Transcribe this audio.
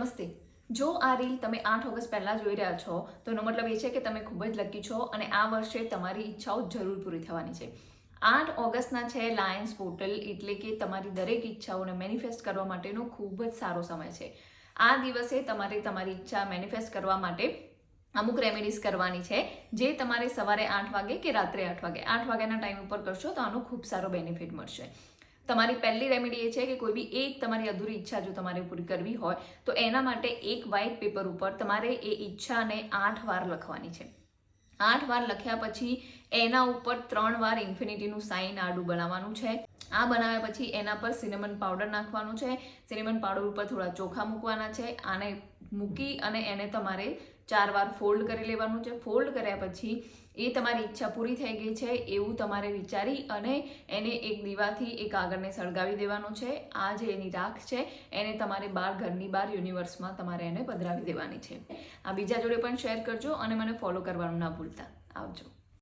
નમસ્તે। જો આ રીલ તમે 8 ઓગસ્ટ પહેલાં જોઈ રહ્યા છો તો એનો મતલબ એ છે કે તમે ખૂબ જ લકી છો અને આ વર્ષે તમારી ઈચ્છાઓ જરૂર પૂરી થવાની છે। 8 ઓગસ્ટના છે લાયન્સ પોર્ટલ, એટલે કે તમારી દરેક ઈચ્છાઓને મેનિફેસ્ટ કરવા માટેનો ખૂબ જ સારો સમય છે। આ દિવસે તમારે તમારી ઈચ્છા મેનિફેસ્ટ કરવા માટે અમુક રેમેડીઝ કરવાની છે, જે તમારે સવારે 8 વાગે કે રાત્રે 8 વાગે 8 વાગ્યાના ટાઈમ ઉપર કરશો તો આનો ખૂબ સારો બેનિફિટ મળશે। તમારી પહેલી રેમેડી એ છે કે કોઈ બી એક તમારી અધૂરી ઈચ્છા જો તમારે પૂરી કરવી હોય તો એના માટે એક વ્હાઇટ પેપર ઉપર તમારે એ ઈચ્છાને 8 વાર લખવાની છે। 8 વાર લખ્યા પછી એના ઉપર 3 વાર ઇન્ફિનિટીનું સાઇન આડું બનાવવાનું છે। આ બનાવ્યા પછી એના પર સિનેમન પાવડર નાખવાનું છે। સિનેમન પાવડર ઉપર થોડા ચોખા મૂકવાના છે। આને મૂકી અને એને તમારે 4 વાર ફોલ્ડ કરી લેવાનું છે। ફોલ્ડ કર્યા પછી એ તમારી ઈચ્છા પૂરી થઈ ગઈ છે એવું તમારે વિચારી અને એને એક દીવાથી એક આગળને સળગાવી દેવાનું છે। આ જે એની રાખ છે એને તમારે ઘરની બહાર યુનિવર્સમાં તમારે એને પધરાવી દેવાની છે। આ બીજા જોડે પણ શેર કરજો અને મને ફોલો કરવાનું ના ભૂલતા। આવજો।